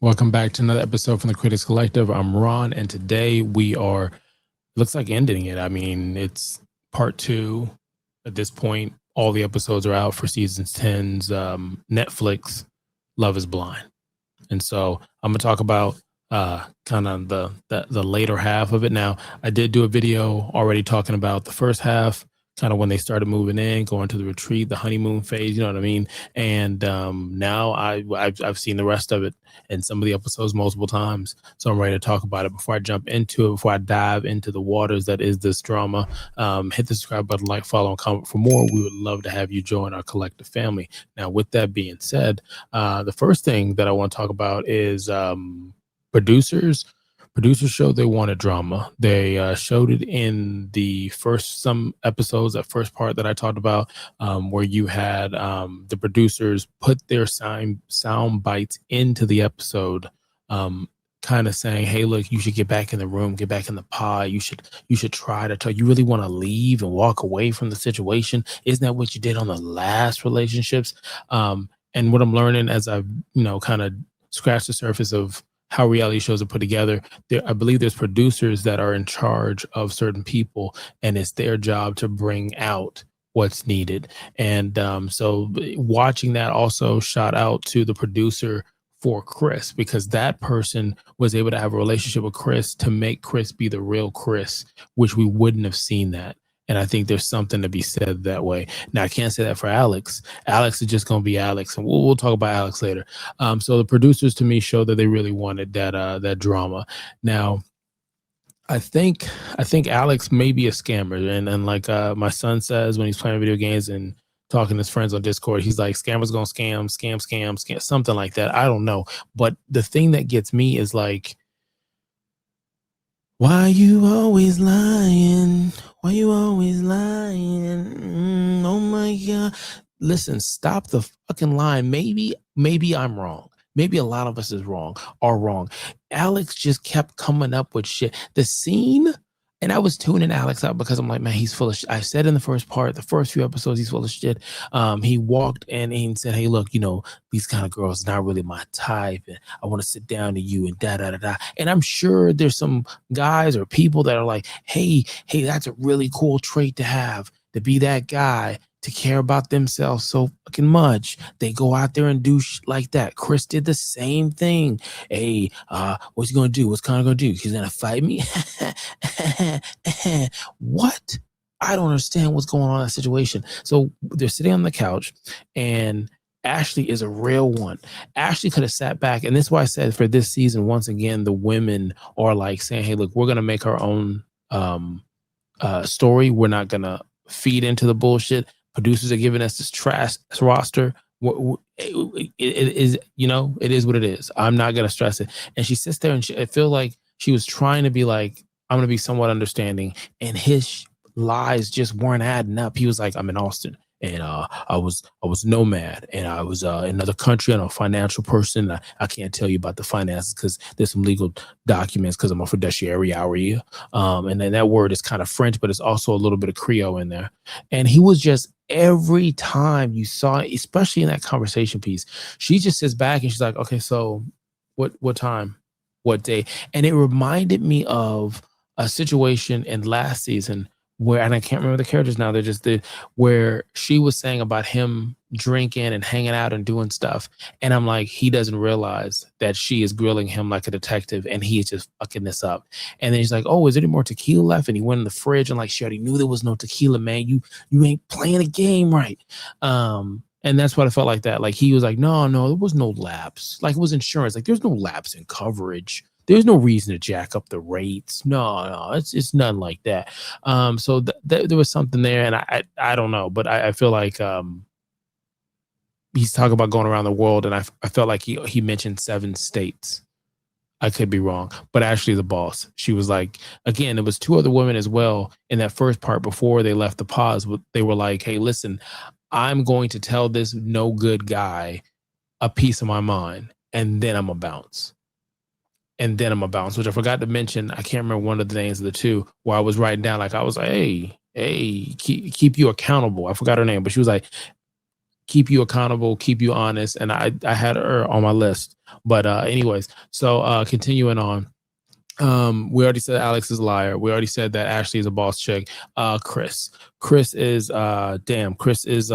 Welcome back to another episode from the Critics Collective. I'm Ron, and today we are, looks like ending it. I mean, it's part two. At this point, all the episodes are out for seasons 10's Netflix Love is Blind. And so I'm going to talk about kind of the later half of it. Now, I did do a video already talking about the first half, kind of when they started moving in, going to the retreat, the honeymoon phase, you know what I mean? And now I've seen the rest of it and some of the episodes multiple times. So I'm ready to talk about it. Before I jump into it, before I dive into the waters that is this drama, hit the subscribe button, like, follow, and comment for more. We would love to have you join our collective family. Now, with that being said, the first thing that I want to talk about is producers showed they wanted drama. They showed it in the some episodes, that first part that I talked about, where you had the producers put their sound bites into the episode, kind of saying, hey, look, you should get back in the room, get back in the pod. You should try to tell, you really want to leave and walk away from the situation. Isn't that what you did on the last relationships? And what I'm learning as I've, kind of scratched the surface of how reality shows are put together, I believe there's producers that are in charge of certain people, and it's their job to bring out what's needed. And so watching that, also shout out to the producer for Chris, because that person was able to have a relationship with Chris to make Chris be the real Chris, which we wouldn't have seen that. And I think there's something to be said that way. Now, I can't say that for Alex. Alex is just going to be Alex, and we'll talk about Alex later. So the producers, to me, show that they really wanted that drama. Now, I think Alex may be a scammer, and like my son says when he's playing video games and talking to his friends on Discord, he's like, "Scammers gonna scam," something like that. I don't know, but the thing that gets me is like, why you always lying? Why you always lying? Oh my God. Listen, stop the fucking line. Maybe I'm wrong. Maybe a lot of us are wrong. Alex just kept coming up with shit. The scene, and I was tuning Alex out because I'm like, man, he's full of shit. I said in the first few episodes, he's full of shit. He walked in and said, hey, look, these kind of girls not really my type, and I want to sit down to you and da da da da. And I'm sure there's some guys or people that are like, hey, that's a really cool trait to have, to be that guy, to care about themselves so fucking much. They go out there and do like that. Chris did the same thing. Hey, what's he gonna do? What's Connor gonna do? He's gonna fight me? What? I don't understand what's going on in that situation. So they're sitting on the couch, and Ashley is a real one. Ashley could have sat back, and this is why I said for this season, once again, the women are like saying, hey, look, we're gonna make our own story. We're not gonna feed into the bullshit. Producers are giving us this trash roster. It is, it is what it is. I'm not going to stress it. And she sits there, and I feel like she was trying to be like, I'm going to be somewhat understanding. And his lies just weren't adding up. He was like, I'm in Austin, and I was nomad, and I was in another country. I'm a financial person. I can't tell you about the finances because there's some legal documents because I'm a fiduciary. And then that word is kind of French, but it's also a little bit of Creole in there. And he was just, every time you saw it, especially in that conversation piece, she just sits back and she's like, okay, so what time, what day? And it reminded me of a situation in last season where, and I can't remember the characters now, they're just where she was saying about him drinking and hanging out and doing stuff. And I'm like, he doesn't realize that she is grilling him like a detective, and he is just fucking this up. And then he's like, oh, is there any more tequila left? And he went in the fridge, and like, she already knew there was no tequila, man. You ain't playing the game right. And that's what I felt like that. Like, he was like, no, there was no lapse. Like, it was insurance. Like, there's no lapse in coverage. There's no reason to jack up the rates. No, it's nothing like that. So there was something there, and I don't know, but I feel like he's talking about going around the world, and I felt like he mentioned 7 states. I could be wrong, but Ashley, the boss, she was like, again, there was 2 other women as well in that first part before they left the pause. They were like, hey, listen, I'm going to tell this no good guy a piece of my mind, and then I'm a bounce. Which I forgot to mention. I can't remember one of the names of the 2 where I was writing down, like, I was like, hey, keep you accountable. I forgot her name, but she was like, keep you accountable, keep you honest. And I had her on my list. But anyways, so continuing on. We already said Alex is a liar. We already said that Ashley is a boss chick. Chris is Chris is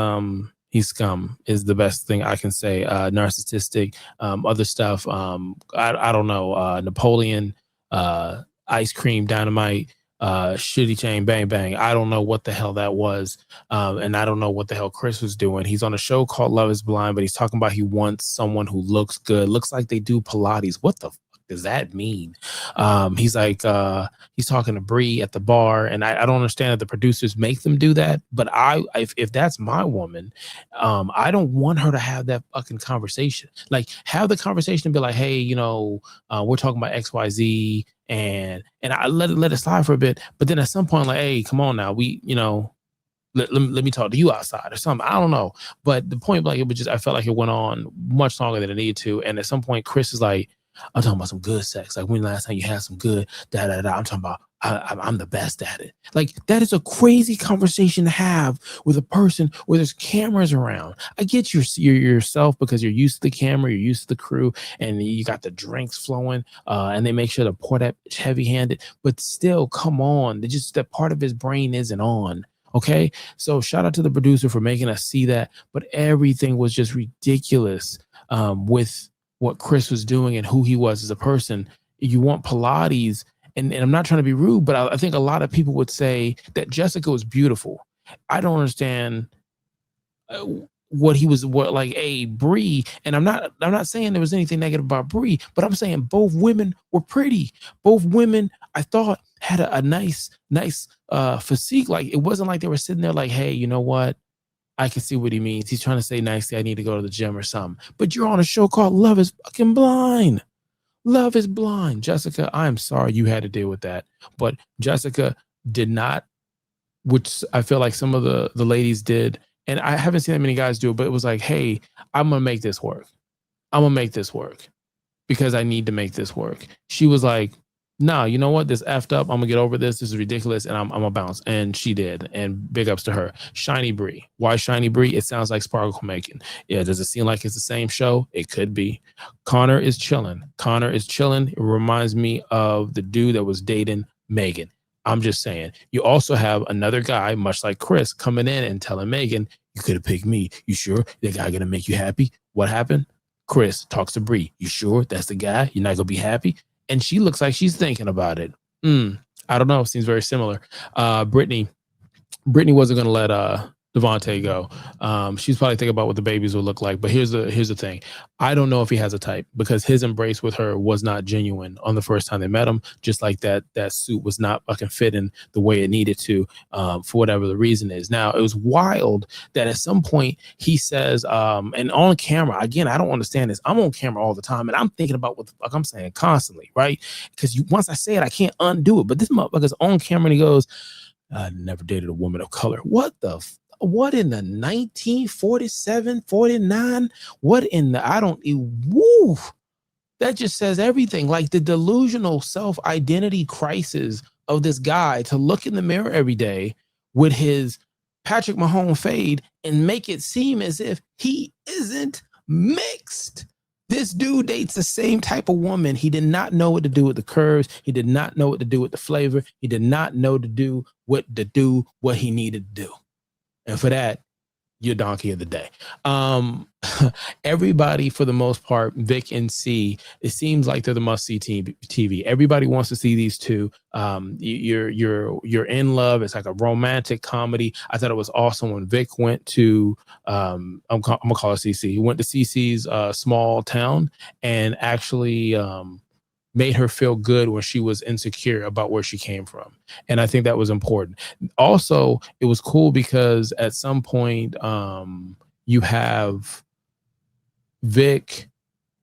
he's scum is the best thing I can say. Narcissistic, other stuff. I don't know. Napoleon, ice cream, dynamite, shitty chain, bang bang. I don't know what the hell that was. And I don't know what the hell Chris was doing. He's on a show called Love is Blind, but he's talking about he wants someone who looks good, looks like they do Pilates. What the does that mean? He's like, he's talking to Bree at the bar, and I don't understand that the producers make them do that. But if that's my woman, I don't want her to have that fucking conversation. Like, have the conversation and be like, hey, we're talking about XYZ, and I let it slide for a bit. But then at some point, like, hey, come on now, let me talk to you outside or something. I don't know. But the point, like, I felt like it went on much longer than it needed to. And at some point, Chris is like, I'm talking about some good sex. Like, when the last time you had some good I'm talking about I'm the best at it. Like, that is a crazy conversation to have with a person where there's cameras around. I get you're yourself because you're used to the camera, you're used to the crew, and you got the drinks flowing, and they make sure to pour that heavy-handed. But still, come on, that part of his brain isn't on. Okay, so shout out to the producer for making us see that, but everything was just ridiculous with what Chris was doing and who he was as a person. You want Pilates, and I'm not trying to be rude, but I think a lot of people would say that Jessica was beautiful. I don't understand Bree, and I'm not saying there was anything negative about Bree, but I'm saying both women were pretty. Both women, I thought, had a nice physique. Like, it wasn't like they were sitting there like, hey, you know what? I can see what he means. He's trying to say nicely, I need to go to the gym or something. But you're on a show called Love is fucking Blind. Love is Blind. Jessica, I'm sorry you had to deal with that. But Jessica did not, which I feel like some of the ladies did. And I haven't seen that many guys do it, but it was like, hey, I'm going to make this work. I'm going to make this work because I need to make this work. She was like, nah, you know what? This effed up. I'm gonna get over this. This is ridiculous, and I'm gonna bounce. And she did. And big ups to her. Shiny Bree. Why Shiny Bree? It sounds like sparkle making. Yeah, does it seem like it's the same show? It could be. Connor is chilling. It reminds me of the dude that was dating Megan. I'm just saying. You also have another guy, much like Chris, coming in and telling Megan, you could have picked me. You sure that guy gonna make you happy? What happened? Chris talks to Bree. You sure that's the guy? You're not gonna be happy? And she looks like she's thinking about it. I don't know. Seems very similar. Britney wasn't going to let Devonte go. She's probably thinking about what the babies will look like. But here's the thing. I don't know if he has a type because his embrace with her was not genuine on the first time they met him. Just like that suit was not fucking fitting the way it needed to, for whatever the reason is. Now, it was wild that at some point he says, and on camera, again, I don't understand this. I'm on camera all the time and I'm thinking about what the fuck I'm saying constantly, right? Because once I say it, I can't undo it. But this motherfucker's on camera and he goes, I never dated a woman of color. What in the 1947, 49? What in the, woo. That just says everything. Like the delusional self-identity crisis of this guy to look in the mirror every day with his Patrick Mahomes fade and make it seem as if he isn't mixed. This dude dates the same type of woman. He did not know what to do with the curves. He did not know what to do with the flavor. He did not know to do what he needed to do. And for that, you're donkey of the day. Everybody, for the most part, Vic and Cece, it seems like they're the must-see TV. Everybody wants to see these two. You're in love. It's like a romantic comedy. I thought it was awesome when Vic went to I'm gonna call it Cece. He went to Cece's small town and actually made her feel good when she was insecure about where she came from. And I think that was important. Also, it was cool because at some point you have Vic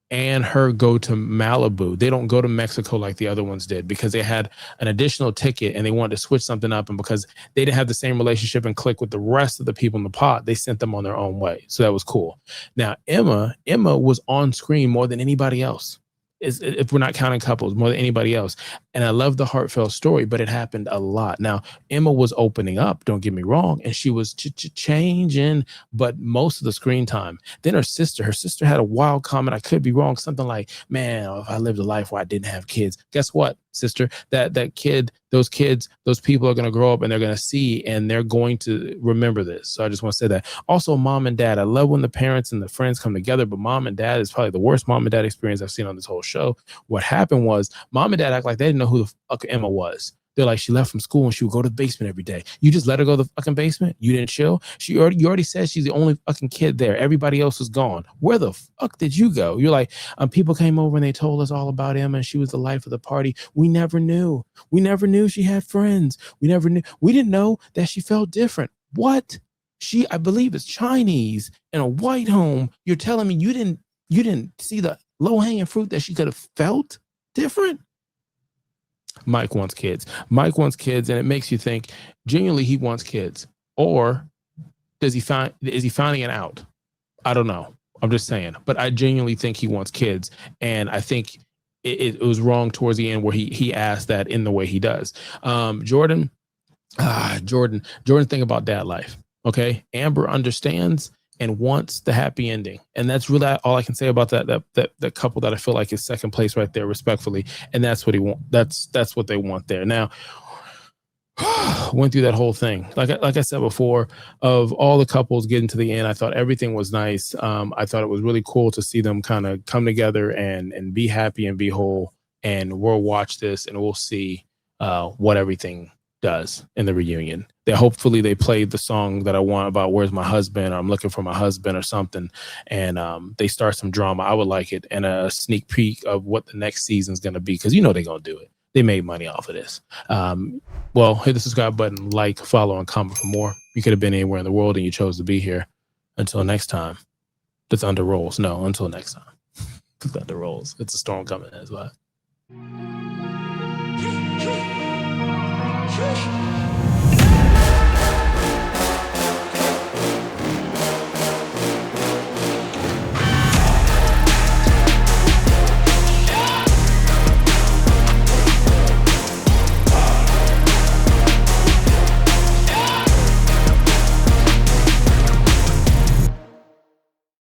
and her go to Malibu. They don't go to Mexico like the other ones did because they had an additional ticket and they wanted to switch something up. And because they didn't have the same relationship and click with the rest of the people in the pod, they sent them on their own way. So that was cool. Now, Emma was on screen more than anybody else. if we're not counting couples, more than anybody else. And I love the heartfelt story, but it happened a lot. Now, Emma was opening up, don't get me wrong, and she was changing, but most of the screen time. Then her sister had a wild comment. I could be wrong. Something like, man, if I lived a life where I didn't have kids, guess what, sister? That kid, those kids, those people are going to grow up and they're going to see, and they're going to remember this. So I just want to say that. Also, mom and dad. I love when the parents and the friends come together, but mom and dad is probably the worst mom and dad experience I've seen on this whole show. What happened was mom and dad act like they didn't know who the fuck Emma was. They're like, she left from school and she would go to the basement every day. You just let her go to the fucking basement? You didn't chill? You already said she's the only fucking kid there. Everybody else was gone. Where the fuck did you go? You're like, people came over and they told us all about Emma and she was the life of the party. We never knew. We never knew she had friends. We never knew. We didn't know that she felt different. What? She, I believe, is Chinese in a white home. You're telling me you didn't see the low-hanging fruit that she could have felt different? Mike wants kids. Mike wants kids, and it makes you think genuinely he wants kids, or is he finding it out? I don't know. I'm just saying, but I genuinely think he wants kids, and I think it was wrong towards the end where he asked that in the way he does. Jordan, think about dad life. Okay, Amber understands and wants the happy ending, and that's really all I can say about that couple that I feel like is second place right there, respectfully, and that's what he want. That's what they want there. Now, went through that whole thing. Like I said before, of all the couples getting to the end, I thought everything was nice. I thought it was really cool to see them kind of come together and be happy and be whole. And we'll watch this and we'll see what everything does in the reunion. Hopefully they played the song that I want about where's my husband, or I'm looking for my husband or something, and they start some drama. I would like it, and a sneak peek of what the next season's going to be, because they're going to do it. They made money off of this. Well, hit the subscribe button, like, follow, and comment for more. You could have been anywhere in the world and you chose to be here. Until next time, the thunder rolls. No, until next time, the thunder rolls. It's a storm coming as well.